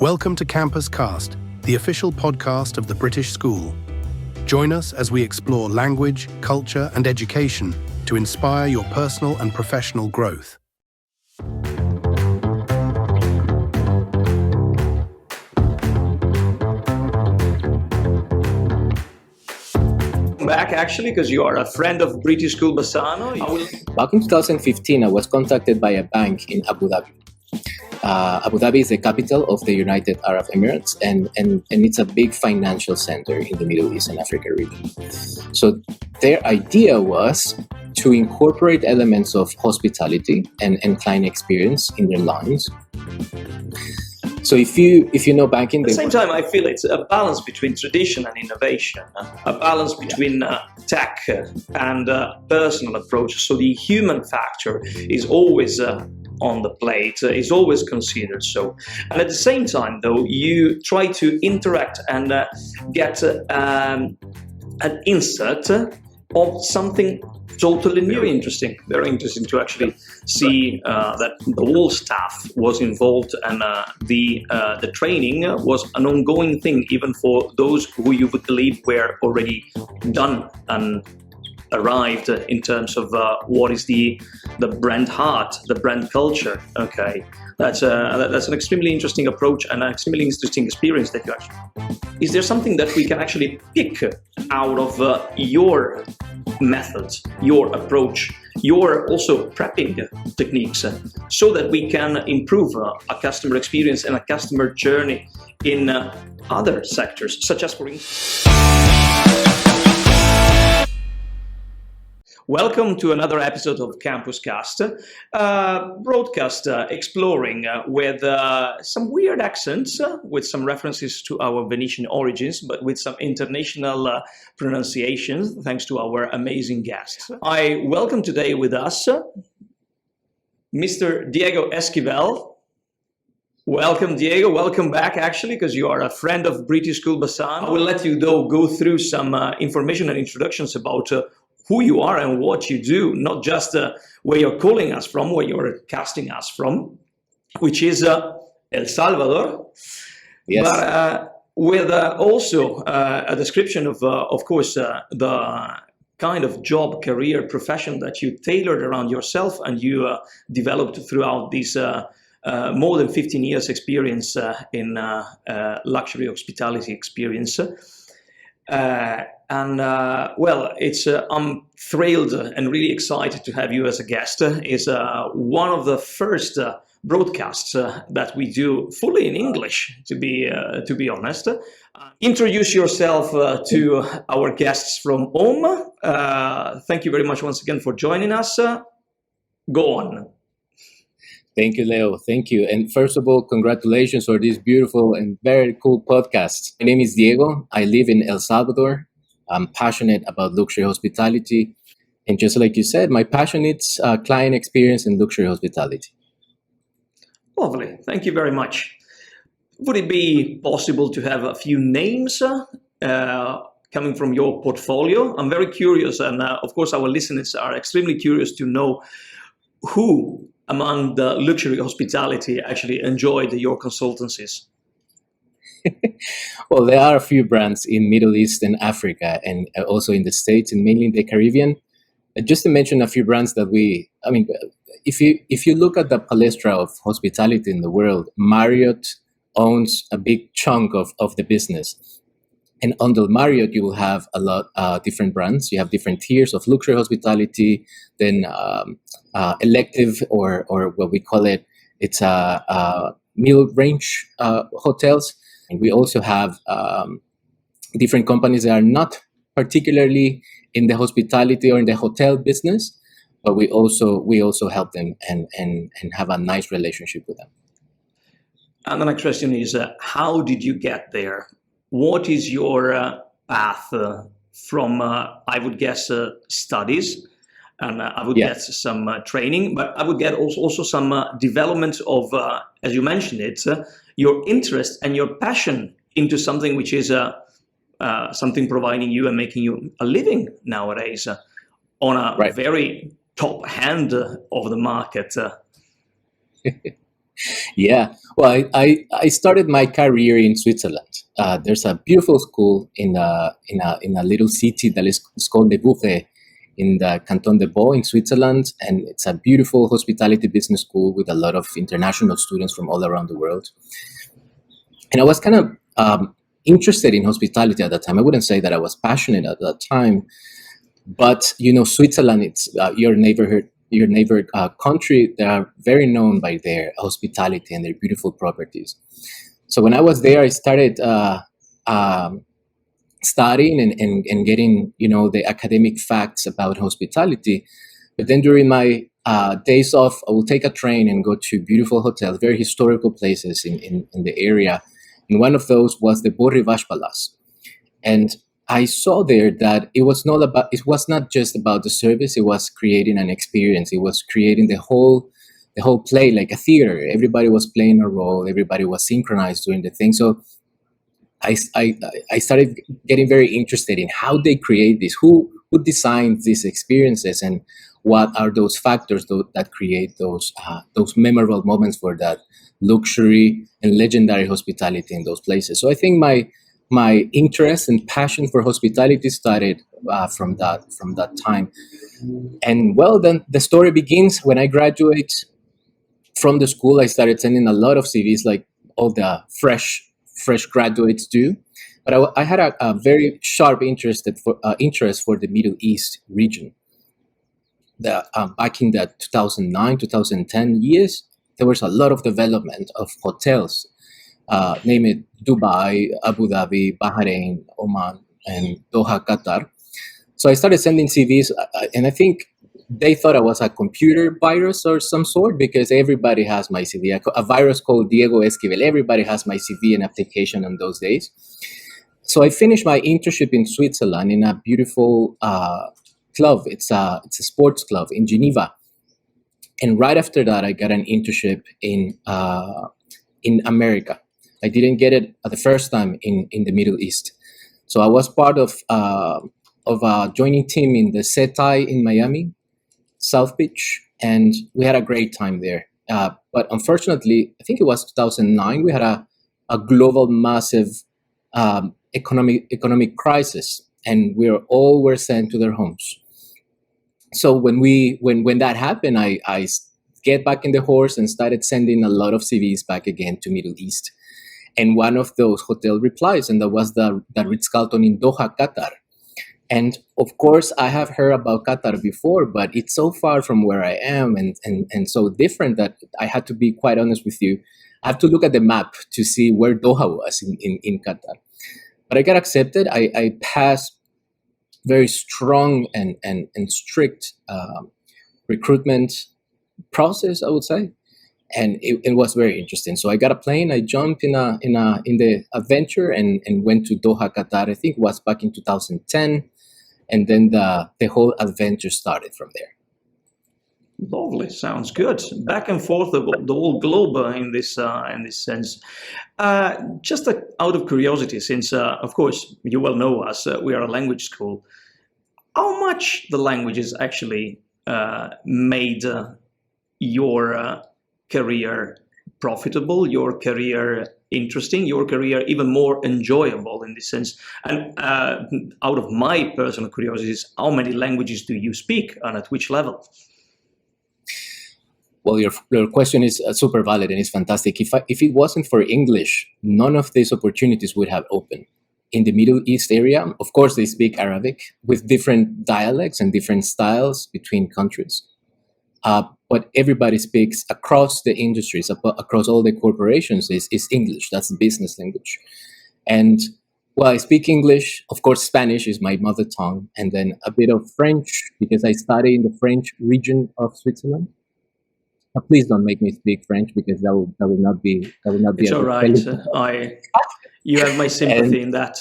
Welcome to Campus Cast, the official podcast of the British School. Join us as we explore language, culture, and education to inspire your personal and professional growth. Back actually because you are a friend of British School Bassano. Back in 2015, I was contacted by a bank in Abu Dhabi. Abu Dhabi is the capital of the United Arab Emirates, and it's a big financial center in the Middle East and Africa region. So their idea was to incorporate elements of hospitality and client experience in their lines. So if you know banking, at the same time, I feel it's a balance between tradition and innovation, a balance between tech and personal approach. So the human factor is always on the plate, is always considered so. And at the same time, though, you try to interact and get an insert of something totally new. Very interesting to actually see that the whole staff was involved, and the training was an ongoing thing, even for those who you would believe were already done and arrived in terms of what is the brand heart, the brand culture. Okay, that's an extremely interesting approach and an extremely interesting experience that you actually. Is there something that we can actually pick out of your methods, your approach, your also prepping techniques, so that we can improve a customer experience and a customer journey in other sectors, such as for instance. Welcome to another episode of Campus Cast, broadcast exploring with some weird accents, with some references to our Venetian origins, but with some international pronunciations, thanks to our amazing guests. I welcome today with us Mr. Diego Esquivel. Welcome, Diego. Welcome back, actually, because you are a friend of British School Bassano. I will let you, though, go through some information and introductions about who you are and what you do, not just where you're calling us from, where you're casting us from, which is El Salvador. Yes. But with also a description of course, the kind of job, career, profession that you tailored around yourself and you developed throughout these more than 15 years experience in luxury hospitality experience. Well, it's I'm thrilled and really excited to have you as a guest. It's one of the first broadcasts that we do fully in English, to be honest. Introduce yourself to our guests from home. Thank you very much once again for joining us. Go on. Thank you, Leo. Thank you. And first of all, congratulations for this beautiful and very cool podcast. My name is Diego. I live in El Salvador. I'm passionate about luxury hospitality. And just like you said, my passion is client experience and luxury hospitality. Lovely. Thank you very much. Would it be possible to have a few names coming from your portfolio? I'm very curious, and of course our listeners are extremely curious to know who among the luxury hospitality actually enjoyed your consultancies. Well, there are a few brands in Middle East and Africa, and also in the States and mainly in the Caribbean. Just to mention a few brands that if you look at the palestra of hospitality in the world, Marriott owns a big chunk of the business. And under Marriott, you will have a lot different brands. You have different tiers of luxury hospitality, then elective or what we call it, it's mid-range hotels. And we also have different companies that are not particularly in the hospitality or in the hotel business, but we also help them and have a nice relationship with them. And the next question is, how did you get there? What is your path from, I would guess, studies, and I would get some training, but I would get also some development of, as you mentioned it, your interest and your passion into something which is something providing you and making you a living nowadays on a very top hand of the market. Yeah. Well, I started my career in Switzerland. There's a beautiful school in a little city that is it's called Le Bourget in the Canton de Vaud in Switzerland, and it's a beautiful hospitality business school with a lot of international students from all around the world. And I was kind of interested in hospitality at that time. I wouldn't say that I was passionate at that time, but Switzerland, it's your neighbor country. They are very known by their hospitality and their beautiful properties. So when I was there, I started studying and getting the academic facts about hospitality. But then during my days off, I will take a train and go to beautiful hotels, very historical places in the area. And one of those was the Beau Rivage Palace. And I saw there that it was not just about the service. It was creating an experience. It was creating the whole play, like a theater. Everybody was playing a role. Everybody was synchronized doing the thing. So I started getting very interested in how they create this, who designs these experiences, and what are those factors that create those memorable moments for that luxury and legendary hospitality in those places. So I think my interest and passion for hospitality started from that time. And well, then the story begins when I graduate from the school. I started sending a lot of CVs, like all the fresh graduates do. But I had a very sharp interest for the Middle East region. Back in the 2009, 2010 years, there was a lot of development of hotels, name it Dubai, Abu Dhabi, Bahrain, Oman, and Doha, Qatar. So I started sending CVs, and I think they thought I was a computer virus or some sort, because everybody has my CV. A virus called Diego Esquivel. Everybody has my CV and application on those days. So I finished my internship in Switzerland in a beautiful club. It's a sports club in Geneva. And right after that, I got an internship in America. I didn't get it the first time in the Middle East. So I was part of a joining team in the SETI in Miami, South Beach, and we had a great time there. But unfortunately, I think it was 2009, we had a global massive economic crisis, and we all were sent to their homes. So when that happened, I get back in the horse and started sending a lot of CVs back again to Middle East. And one of those hotel replies, and that was the Ritz-Carlton in Doha, Qatar. And of course, I have heard about Qatar before, but it's so far from where I am and so different that I had to be quite honest with you. I have to look at the map to see where Doha was in Qatar. But I got accepted. I passed very strong and strict recruitment process, I would say, and it was very interesting. So I got a plane. I jumped in the adventure and went to Doha, Qatar. I think it was back in 2010, and then the whole adventure started from there. Lovely, sounds good. Back and forth the whole globe in this sense. Just out of curiosity, since of course you well know us, we are a language school. How much the languages actually made your career profitable, your career interesting, your career even more enjoyable in this sense? And out of my personal curiosities, how many languages do you speak and at which level? Well, your question is super valid and it's fantastic. If it wasn't for English, none of these opportunities would have opened. In the Middle East area, of course, they speak Arabic with different dialects and different styles between countries. But everybody speaks across the industries, across all the corporations, is English. That's the business language. And well, I speak English. Of course, Spanish is my mother tongue, and then a bit of French because I study in the French region of Switzerland. Please don't make me speak French because that will not be. It's all right. You have my sympathy in that.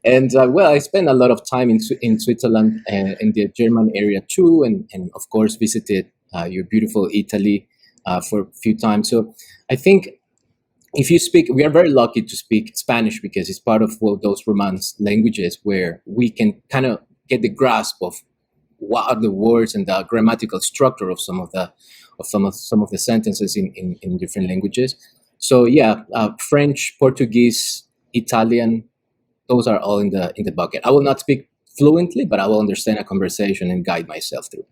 And well, I spent a lot of time in Switzerland and in the German area too, and of course visited your beautiful Italy for a few times. So I think we are very lucky to speak Spanish because it's part of those Romance languages where we can kind of get the grasp of what are the words and the grammatical structure of some of the sentences in different languages. So yeah, French, Portuguese, Italian, those are all in the bucket. I will not speak fluently, but I will understand a conversation and guide myself through.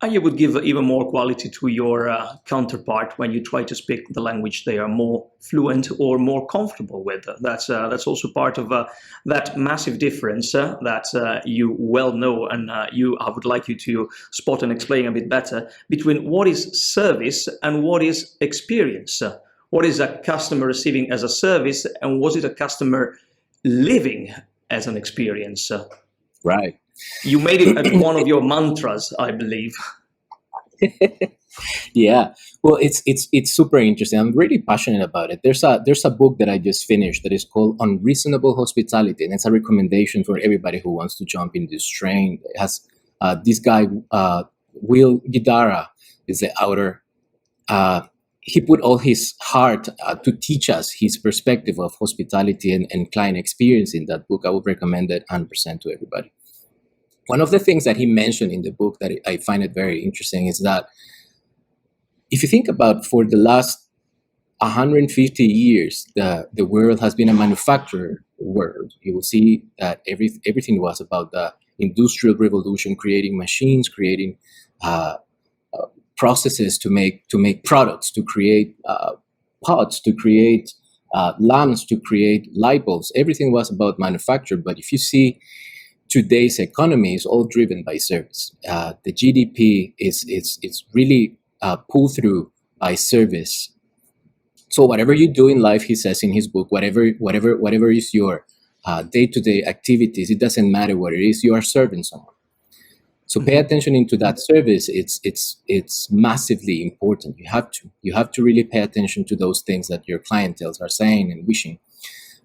And you would give even more quality to your counterpart when you try to speak the language they are more fluent or more comfortable with. That's also part of that massive difference that you well know, and I would like you to spot and explain a bit better between what is service and what is experience. What is a customer receiving as a service, and what is a customer living as an experience? Right. You made it at one of your mantras, I believe. Yeah. Well, it's super interesting. I'm really passionate about it. There's a book that I just finished that is called Unreasonable Hospitality, and it's a recommendation for everybody who wants to jump in this train. It has this guy, Will Guidara, is the author. He put all his heart to teach us his perspective of hospitality and client experience in that book. I would recommend it 100% to everybody. One of the things that he mentioned in the book that I find it very interesting is that if you think about, for the last 150 years, the world has been a manufacturer world. You will see that everything was about the Industrial Revolution, creating machines, creating processes to make products, to create pots, to create lamps, to create light bulbs. Everything was about manufacture. But if you see today's economy, is all driven by service. The GDP is really pulled through by service. So whatever you do in life, he says in his book, whatever is your day-to-day activities, it doesn't matter what it is, you are serving someone. So pay attention into that service. It's massively important. You have to really pay attention to those things that your clientele are saying and wishing.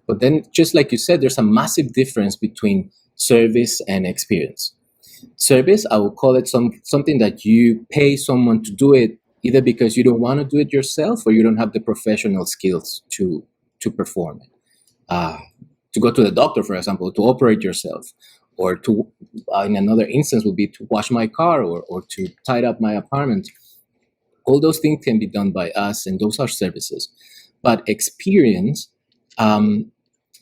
But then, just like you said, there's a massive difference between service and experience. Service, I will call it something that you pay someone to do it, either because you don't want to do it yourself or you don't have the professional skills to perform it. To go to the doctor, for example, to operate yourself, or to, in another instance, would be to wash my car or to tidy up my apartment. All those things can be done by us, and those are services. But experience,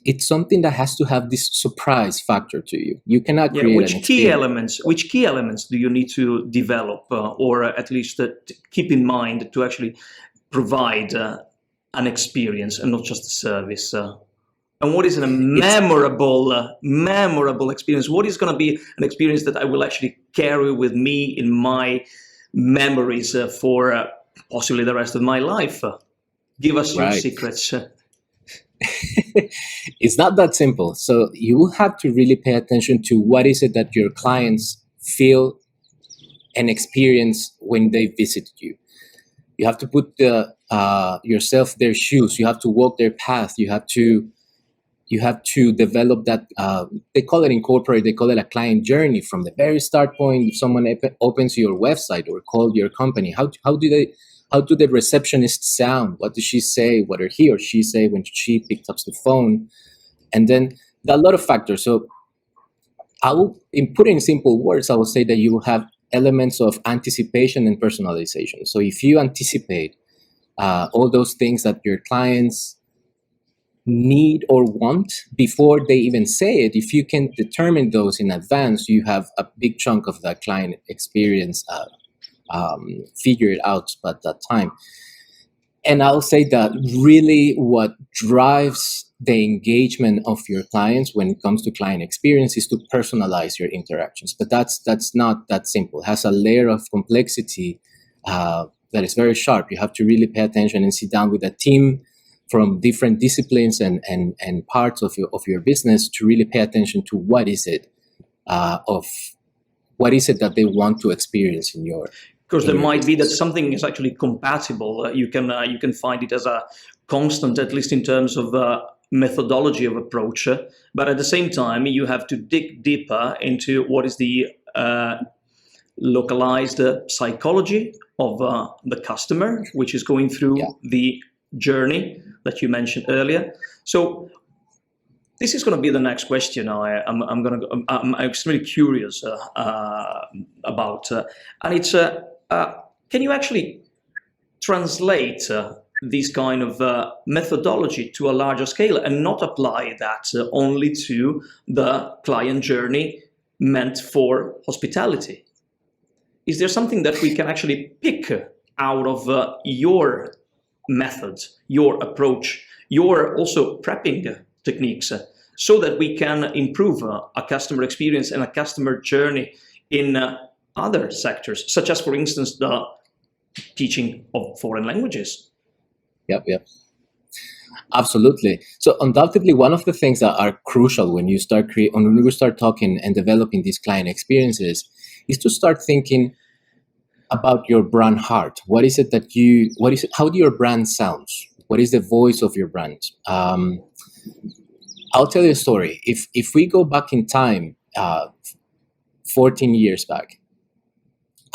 it's something that has to have this surprise factor to you. You cannot create which key elements do you need to develop, or at least keep in mind to actually provide an experience and not just a service? And what is a memorable experience? What is going to be an experience that I will actually carry with me in my memories for possibly the rest of my life? Give us your secrets. It's not that simple. So you will have to really pay attention to what is it that your clients feel and experience when they visited you. You have to put yourself their shoes. You have to walk their path. You have to develop that. They call it a client journey from the very start point. If someone opens your website or call your company, how do the receptionists sound? What does she say? What did he or she say when she picked up the phone? And then there are a lot of factors. So in putting simple words, I will say that you will have elements of anticipation and personalization. So if you anticipate all those things that your clients need or want before they even say it, if you can determine those in advance, you have a big chunk of that client experience figured out at that time. And I'll say that really what drives the engagement of your clients when it comes to client experience is to personalize your interactions. But that's not that simple. It has a layer of complexity that is very sharp. You have to really pay attention and sit down with a team from different disciplines and parts of your business to really pay attention to what is it that they want to experience in your. Because there might be that something is actually compatible. You can find it as a constant, at least in terms of methodology of approach. But at the same time, you have to dig deeper into what is the localized psychology of the customer, which is going through the journey that you mentioned earlier. So This is going to be the next question. I'm extremely curious about, and it's can you actually translate this kind of methodology to a larger scale and not apply that only to the client journey meant for hospitality? Is there something that we can actually pick out of your method, your approach, your also prepping techniques, so that we can improve a customer experience and a customer journey in other sectors, such as, for instance, the teaching of foreign languages? Yep. Absolutely. So undoubtedly, one of the things that are crucial when you start when you start talking and developing these client experiences is to start thinking about your brand heart. What is it that you? What is it? How do your brand sounds? What is the voice of your brand? I'll tell you a story. If we go back in time, 14 years back,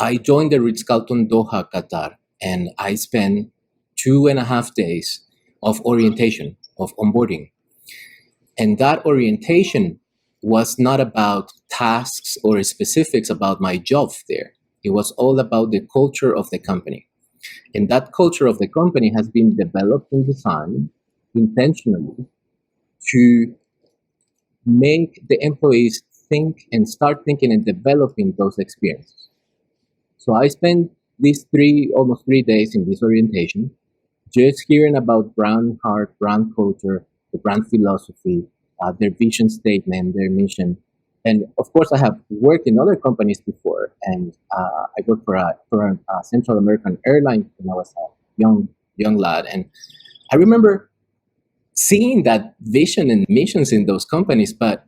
I joined the Ritz-Carlton Doha, Qatar, and I spent 2.5 days of orientation, of onboarding. And that orientation was not about tasks or specifics about my job there. It was all about the culture of the company. And that culture of the company has been developed and designed intentionally to make the employees think and start thinking and developing those experiences. So I spent these almost 3 days in this orientation, just hearing about brand heart, brand culture, the brand philosophy, their vision statement, their mission. And of course, I have worked in other companies before, and I worked for a Central American airline when I was a young lad. And I remember seeing that vision and missions in those companies, but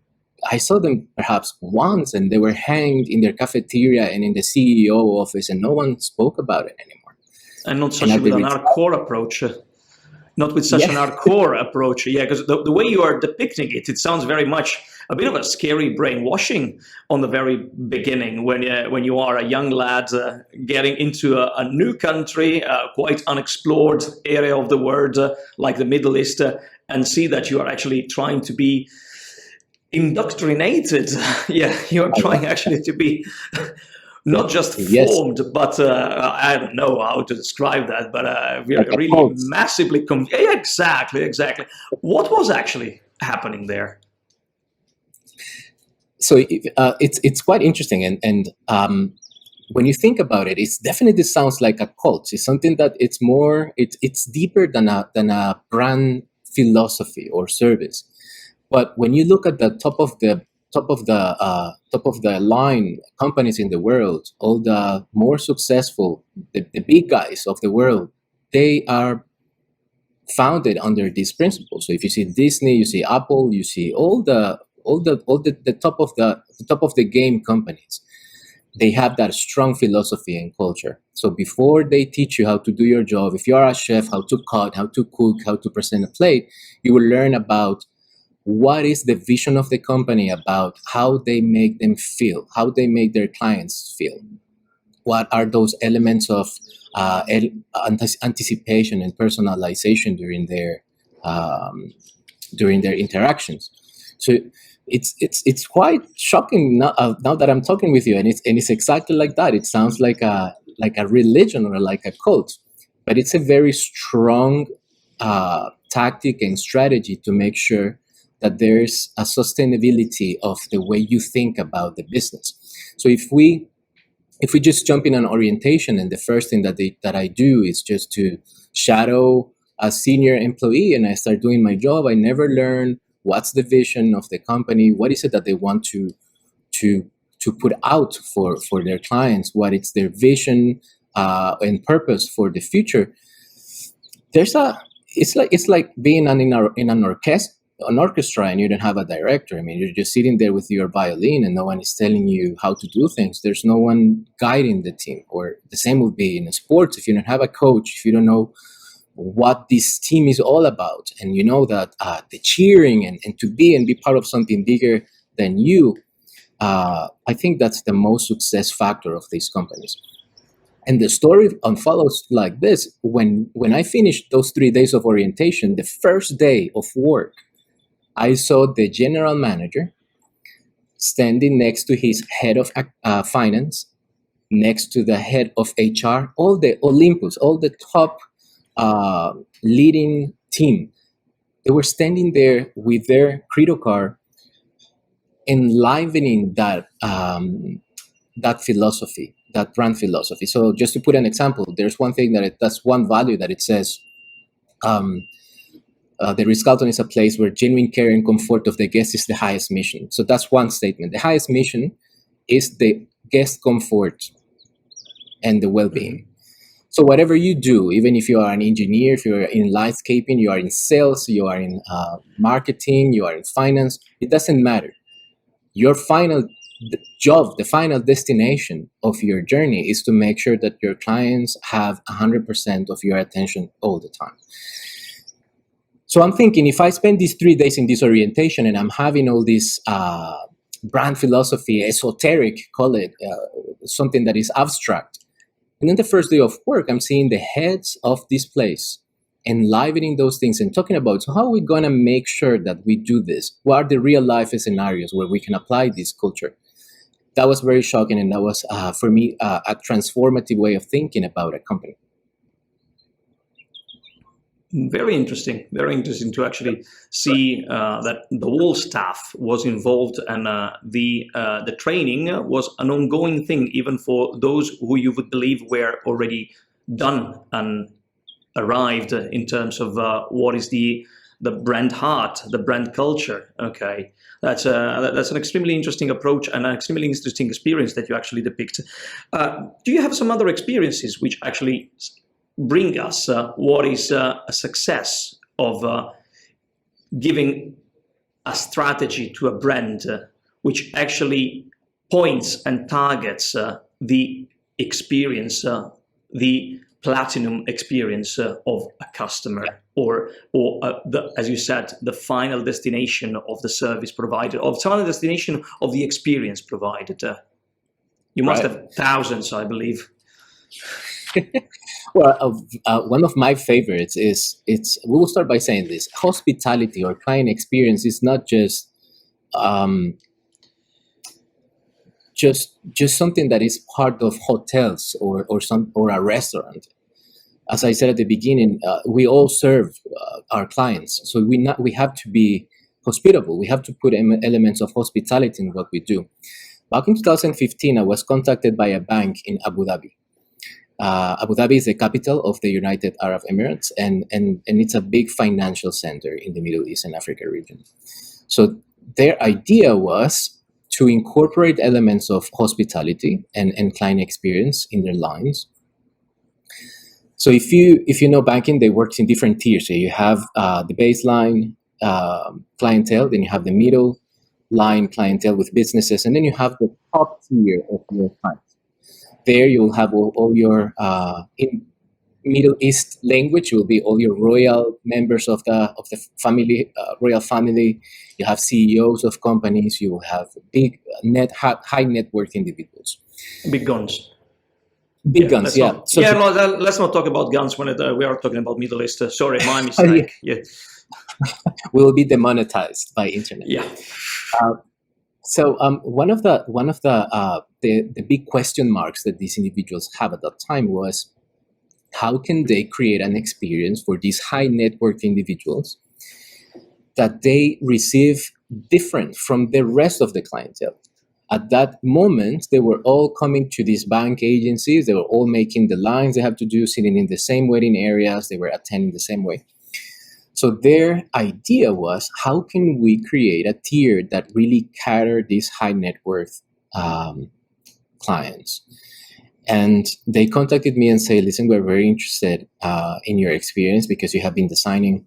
I saw them perhaps once, and they were hanged in their cafeteria and in the CEO office, and no one spoke about it anymore. And not such with an hardcore approach. Not with such an hardcore approach. Yeah, because the way you are depicting it, it sounds very much a bit of a scary brainwashing on the very beginning when you are a young lad getting into a new country, quite unexplored area of the world, like the Middle East, and see that you are actually trying to be indoctrinated. Yeah, you are trying actually to be not just formed, but I don't know how to describe that, but we are really massively exactly. What was actually happening there? So it's quite interesting, and when you think about it, it's definitely sounds like a cult. It's something that it's deeper than a brand philosophy or service. But when you look at the top of the line companies in the world, all the more successful, the big guys of the world, they are founded under these principles. So if you see Disney, you see Apple, you see all the top of the game companies, they have that strong philosophy and culture. So before they teach you how to do your job, if you are a chef, how to cut, how to cook, how to present a plate, you will learn about what is the vision of the company, about how they make them feel, how they make their clients feel. What are those elements of anticipation and personalization during their interactions? So it's quite shocking now that I'm talking with you, and it's exactly like that. It sounds like a religion or like a cult, but it's a very strong tactic and strategy to make sure that there's a sustainability of the way you think about the business. So if we just jump in an orientation, and the first thing that I do is just to shadow a senior employee, and I start doing my job, I never learn what's the vision of the company, what is it that they want to put out for their clients, what is their vision and purpose for the future. It's like being in an orchestra and you don't have a director. I mean, you're just sitting there with your violin and no one is telling you how to do things. There's no one guiding the team. Or the same would be in sports. If you don't have a coach, if you don't know what this team is all about, and you know that the cheering and to be part of something bigger than you, I think that's the most success factor of these companies. And the story unfollows like this. When I finished those 3 days of orientation, the first day of work, I saw the general manager standing next to his head of finance, next to the head of HR, all the Olympus, all the top leading team. They were standing there with their Credo card, enlivening that philosophy, that brand philosophy. So just to put an example, there's one thing that's one value that it says, the Ritz-Carlton is a place where genuine care and comfort of the guest is the highest mission. So that's one statement. The highest mission is the guest comfort and the well-being. So whatever you do, even if you are an engineer, if you're in landscaping, you are in sales, you are in marketing, you are in finance, it doesn't matter. Your final job, the final destination of your journey is to make sure that your clients have 100% of your attention all the time. So I'm thinking, if I spend these 3 days in this orientation and I'm having all this brand philosophy, esoteric, call it, something that is abstract, and then the first day of work, I'm seeing the heads of this place enlivening those things and talking about, so how are we going to make sure that we do this? What are the real life scenarios where we can apply this culture? That was very shocking, and that was, for me, a transformative way of thinking about a company. Very interesting to actually see that the whole staff was involved, and the training was an ongoing thing, even for those who you would believe were already done and arrived in terms of what is the brand heart, the brand culture. Okay, that's an extremely interesting approach and an extremely interesting experience that you actually depict. Do you have some other experiences which actually bring us what is a success of giving a strategy to a brand which actually points and targets the experience, the platinum experience of a customer, or as you said, the final destination of the service provided, of final destination of the experience provided? You must have thousands, I believe. Well, one of my favorites is, we'll start by saying this: hospitality or client experience is not just something that is part of hotels or a restaurant. As I said at the beginning, we all serve our clients, so we have to be hospitable. We have to put elements of hospitality in what we do. Back in 2015, I was contacted by a bank in Abu Dhabi. Abu Dhabi is the capital of the United Arab Emirates, and it's a big financial center in the Middle East and Africa region. So their idea was to incorporate elements of hospitality and client experience in their lines. So if you know banking, they work in different tiers. So you have the baseline clientele, then you have the middle line clientele with businesses, and then you have the top tier of your clients. There you will have all your, in Middle East language, will be all your royal members of the family, royal family. You have CEOs of companies. You will have big high net worth individuals. Big guns. Big guns, yeah. Let's not talk about guns when we are talking about Middle East. Sorry, my mistake. Yeah. We will be demonetized by internet. Yeah. So one of the big question marks that these individuals have at that time was, how can they create an experience for these high net worth individuals that they receive different from the rest of the clientele? At that moment, they were all coming to these bank agencies. They were all making the lines they have to do, sitting in the same waiting areas. They were attending the same way. So their idea was, how can we create a tier that really cater these high net worth clients? And they contacted me and say, listen, we're very interested in your experience, because you have been designing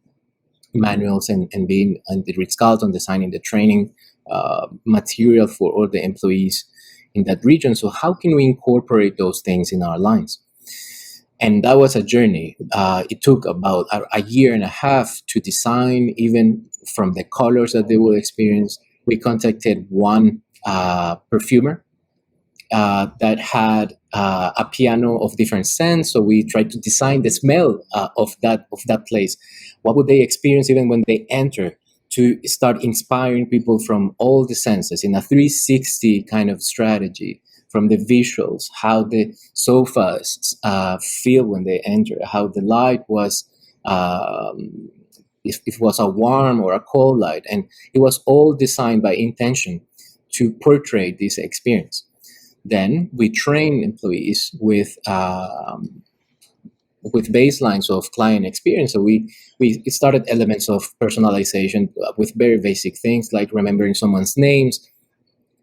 manuals and being on the Ritz-Carlton, designing the training material for all the employees in that region. So how can we incorporate those things in our lines? And that was a journey. It took about a year and a half to design, even from the colors that they will experience. We contacted one perfumer that had a piano of different scents. So we tried to design the smell of that place. What would they experience even when they enter to start inspiring people from all the senses in a 360 kind of strategy, from the visuals, how the sofas feel when they enter, how the light was, if it was a warm or a cold light. And it was all designed by intention to portray this experience. Then we train employees with baselines of client experience. So we started elements of personalization with very basic things like remembering someone's names.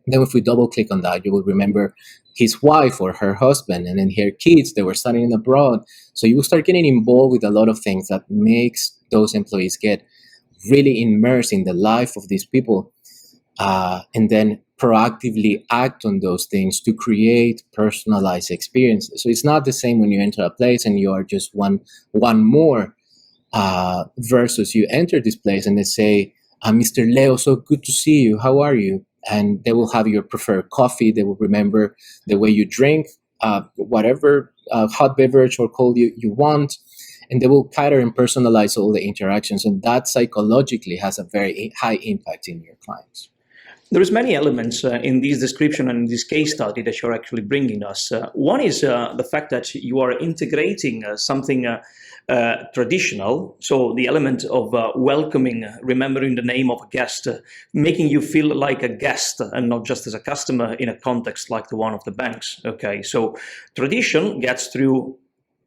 Then if we double click on that, you will remember his wife or her husband, and then her kids, they were studying abroad. So you will start getting involved with a lot of things that makes those employees get really immersed in the life of these people, and then proactively act on those things to create personalized experiences. So it's not the same when you enter a place and you are just one more, versus you enter this place and they say, Mr. Leo, so good to see you. How are you? And they will have your preferred coffee. They will remember the way you drink, whatever hot beverage or cold you want. And they will cater and personalize all the interactions. And that psychologically has a very high impact in your clients. There is many elements in this description and in this case study that you're actually bringing us. One is the fact that you are integrating something traditional, so the element of welcoming, remembering the name of a guest, making you feel like a guest and not just as a customer in a context like the one of the banks. Okay, so tradition gets through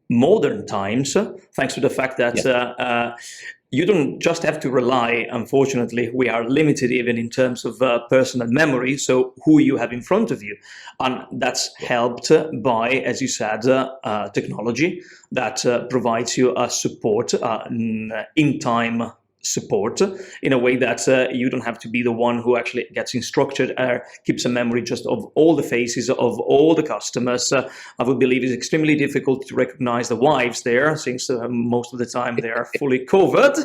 modern times thanks to the fact that you don't just have to rely, unfortunately, we are limited even in terms of personal memory, so who you have in front of you. And that's helped by, as you said, technology that provides you a support, in-time support, in a way that you don't have to be the one who actually gets instructed or keeps a memory just of all the faces of all the customers. I would believe it's extremely difficult to recognize the wives there, since most of the time they are fully covered.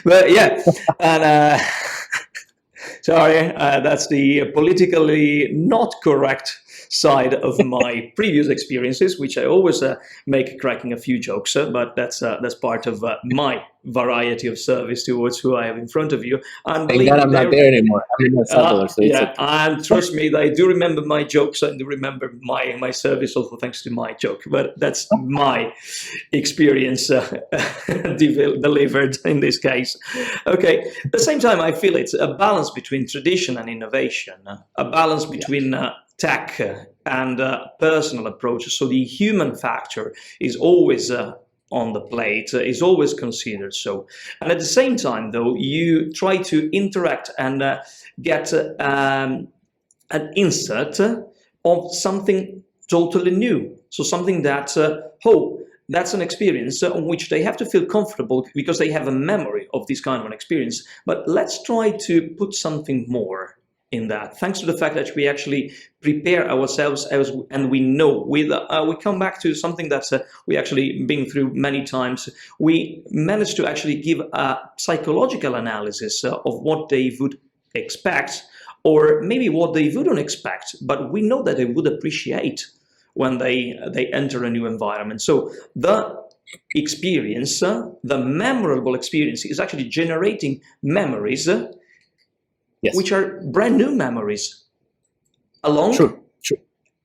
But yeah, and sorry, that's the politically not correct side of my previous experiences, which I always make cracking a few jokes, but that's part of my variety of service towards who I have in front of you. And thank God I'm not there anymore. I'm in El Salvador, so yeah, and trust me, I do remember my jokes and do remember my service also thanks to my joke. But that's my experience delivered in this case. Okay, at the same time, I feel it's a balance between tradition and innovation, a balance between tech and personal approaches. So the human factor is always on the plate, is always considered so. And at the same time, though, you try to interact and get an insert of something totally new. So something that, that's an experience on which they have to feel comfortable because they have a memory of this kind of an experience. But let's try to put something more in that, thanks to the fact that we actually prepare ourselves and we know we come back to something that's we actually been through many times. We managed to actually give a psychological analysis of what they would expect, or maybe what they wouldn't expect, but we know that they would appreciate when they enter a new environment. So the experience, the memorable experience, is actually generating memories. Yes. Which are brand new memories, along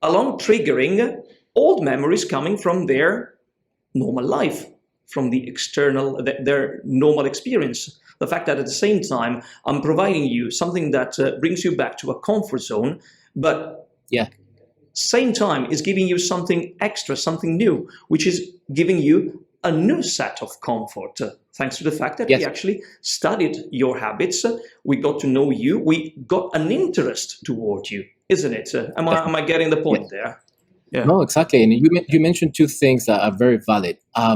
triggering old memories coming from their normal life, from the external, their normal experience. The fact that at the same time, I'm providing you something that brings you back to a comfort zone, but same time is giving you something extra, something new, which is giving you a new set of comfort, thanks to the fact that we actually studied your habits, we got to know you, we got an interest toward you, isn't it? Am I getting the point there? Yeah. No, exactly. And you mentioned two things that are very valid. I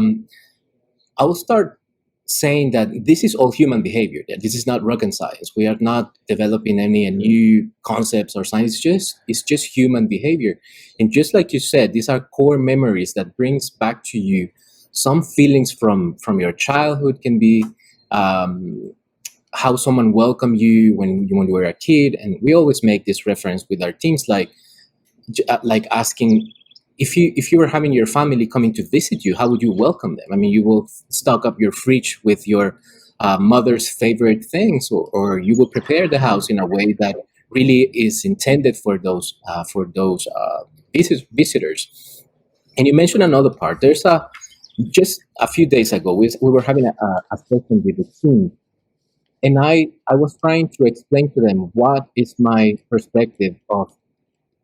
will start saying that this is all human behavior. That this is not rocket science. We are not developing any new concepts or science. It's just human behavior. And just like you said, these are core memories that brings back to you some feelings from your childhood. Can be how someone welcomed you when you were a kid. And we always make this reference with our teams, like asking, if you were having your family coming to visit you, how would you welcome them? I mean, you will stock up your fridge with your mother's favorite things, or you will prepare the house in a way that really is intended for those visitors. And you mentioned another part. There's a just a few days ago, we were having a session with the team, and I was trying to explain to them what is my perspective of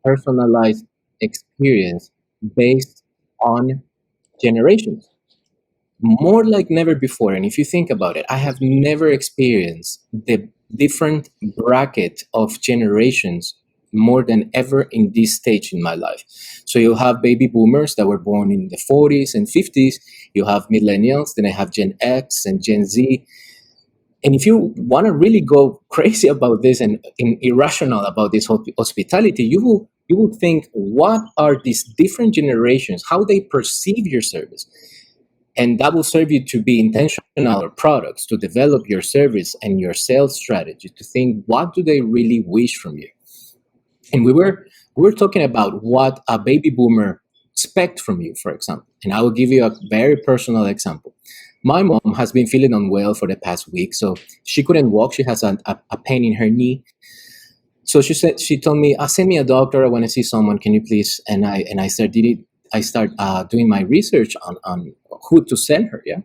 personalized experience based on generations, more like never before. And if you think about it, I have never experienced the different bracket of generations more than ever in this stage in my life. So you have baby boomers that were born in the 40s and 50s, you have millennials, then I have Gen X and Gen Z. And if you want to really go crazy about this and irrational about this hospitality, you will think, what are these different generations, how they perceive your service? And that will serve you to be intentional or products, to develop your service and your sales strategy, to think, what do they really wish from you? And we were talking about what a baby boomer expect from you, for example. And I will give you a very personal example. My mom has been feeling unwell for the past week, so she couldn't walk. She has a pain in her knee. So she told me, send me a doctor. I want to see someone. Can you please? And I start doing my research on who to send her. Yeah.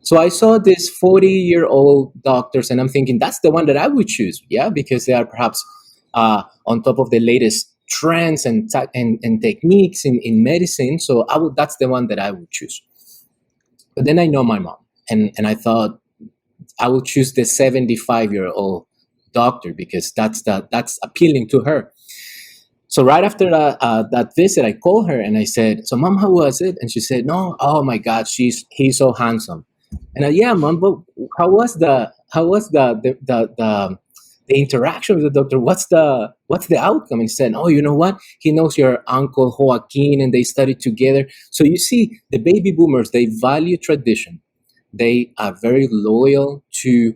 So I saw this 40-year-old doctors, and I'm thinking that's the one that I would choose. Yeah, because they are perhaps on top of the latest trends and techniques in medicine. So that's the one that I would choose. But then I know my mom, and I thought I would choose the 75-year-old doctor because that's appealing to her. So right after that visit, I called her and I said, "So, Mom, how was it?" And she said, "No, oh my God, he's so handsome." And yeah, Mom, but how was the interaction with the doctor? What's the outcome? And he said, "Oh, you know what? He knows your uncle Joaquin, and they studied together." So you see, the baby boomers, they value tradition. They are very loyal to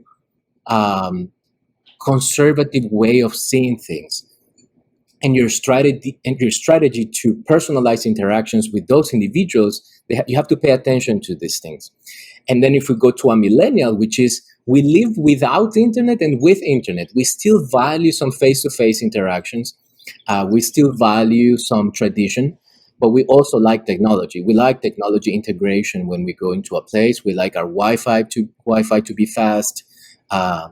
conservative way of seeing things. And your strategy to personalize interactions with those individuals, you have to pay attention to these things. And then if we go to a millennial, which is we live without internet and with internet, we still value some face-to-face interactions. We still value some tradition, but we also like technology. We like technology integration when we go into a place. We like our Wi-Fi to be fast.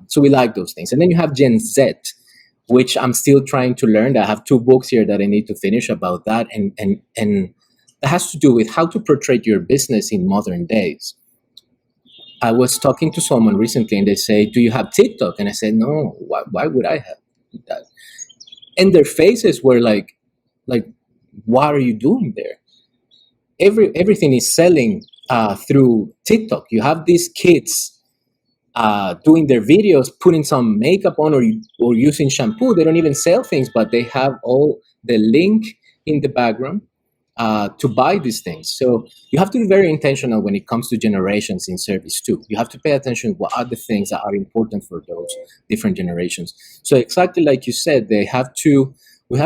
So we like those things. And then you have Gen Z, which I'm still trying to learn. I have 2 books here that I need to finish about that. And that has to do with how to portray your business in modern days. I was talking to someone recently and they say, "Do you have TikTok?" And I said, "No, why would I have that?" And their faces were like, "What are you doing there?" Everything is selling through TikTok. You have these kids doing their videos, putting some makeup on or using shampoo. They don't even sell things, but they have all the link in the background to buy these things. So you have to be very intentional when it comes to generations in service too. You have to pay attention what are the things that are important for those different generations. So exactly like you said, we have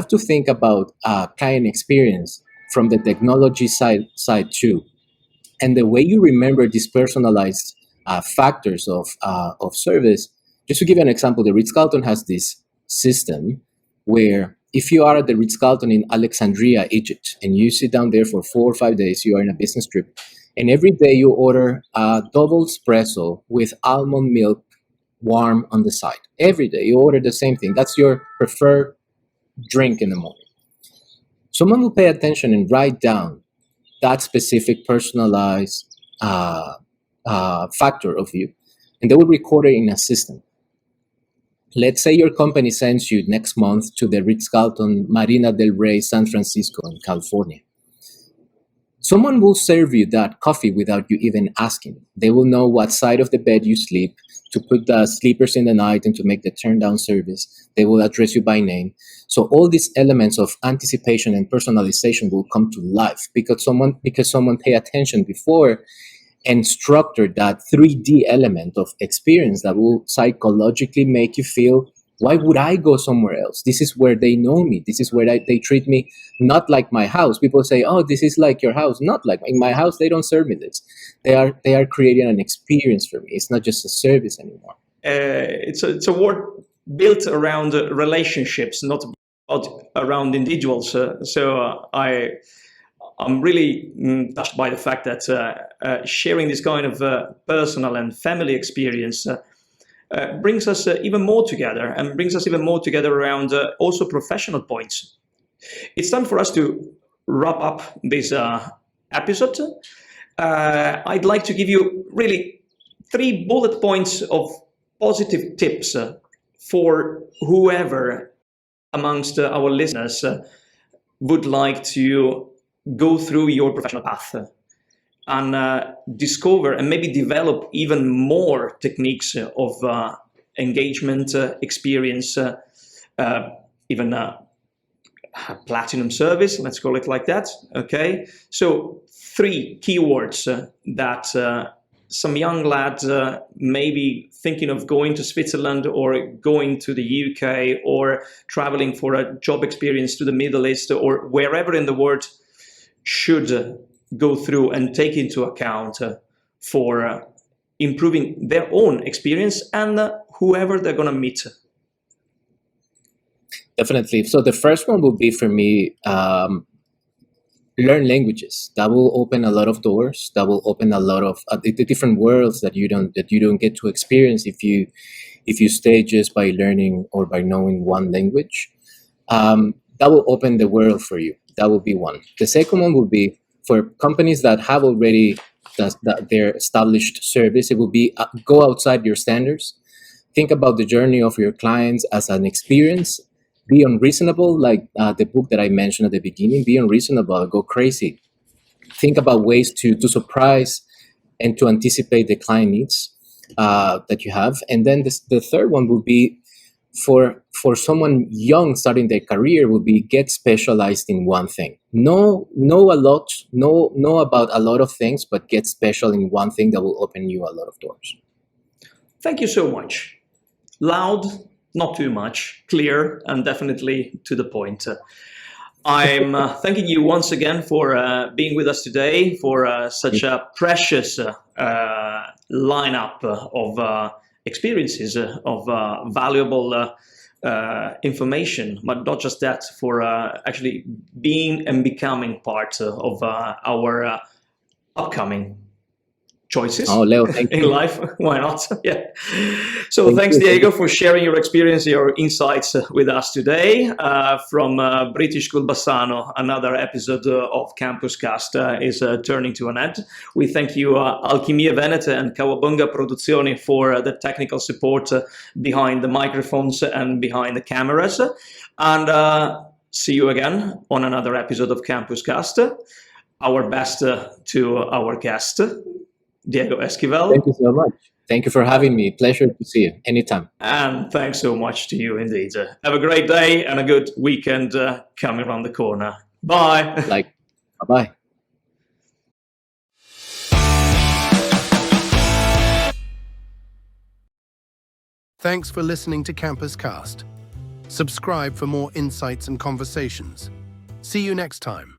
to think about client experience from the technology side too. And the way you remember these personalized factors of service. Just to give you an example, the Ritz-Carlton has this system where if you are at the Ritz-Carlton in Alexandria, Egypt, and you sit down there for 4 or 5 days, you are in a business trip, and every day you order a double espresso with almond milk warm on the side. Every day you order the same thing. That's your preferred drink in the morning. Someone will pay attention and write down that specific personalized factor of you, and they will record it in a system. Let's say your company sends you next month to the Ritz-Carlton Marina del Rey, San Francisco in California. Someone will serve you that coffee without you even asking. They will know what side of the bed you sleep, to put the sleepers in the night and to make the turn down service. They will address you by name. So all these elements of anticipation and personalization will come to life because someone paid attention before and structured that 3D element of experience that will psychologically make you feel Why would I go somewhere else? This is where they know me. This is where they treat me not like my house. People say, "Oh, this is like your house." Not like in my house. They don't serve me this. They are creating an experience for me. It's not just a service anymore. It's a word built around relationships, not around individuals. I'm really touched by the fact that sharing this kind of personal and family experience brings us even more together, and brings us even more together around also professional points. It's time for us to wrap up this episode. I'd like to give you really 3 bullet points of positive tips for whoever amongst our listeners would like to go through your professional path and discover and maybe develop even more techniques of engagement, experience, even platinum service, let's call it like that. Okay, so 3 keywords that some young lads maybe thinking of going to Switzerland or going to the UK or traveling for a job experience to the Middle East or wherever in the world should go through and take into account for improving their own experience and whoever they're going to meet. Definitely. So the first one would be for me, learn languages. That will open a lot of doors. That will open a lot of the different worlds that you don't get to experience if you stay just by learning or by knowing one language. That will open the world for you. That would be one. The second one would be for companies that have already their established service. It will be go outside your standards. Think about the journey of your clients as an experience. Be unreasonable, like the book that I mentioned at the beginning. Be unreasonable, go crazy. Think about ways to surprise and to anticipate the client needs that you have. And then the third one would be for someone young starting their career would be get specialized in one thing. Know a lot, know about a lot of things, but get special in one thing that will open you a lot of doors. Thank you so much. Loud, not too much, clear, and definitely to the point. I'm thanking you once again for being with us today, for such a precious lineup of experiences, of valuable information, but not just that, for actually being and becoming part of our upcoming choices Leo, thank in you. life. Why not? Yeah. So thanks, Diego, for sharing your experience, your insights with us today. From British School Bassano, another episode of Campus Cast is turning to an end. We thank you, Alchimia Venete and Kawabunga Produzioni, for the technical support behind the microphones and behind the cameras. And see you again on another episode of Campus Cast. Our best to our guest, Diego Esquivel. Thank you so much. Thank you for having me. Pleasure to see you anytime. And thanks so much to you indeed. Have a great day and a good weekend coming around the corner. Bye. Bye-bye. Thanks for listening to Campus Cast. Subscribe for more insights and conversations. See you next time.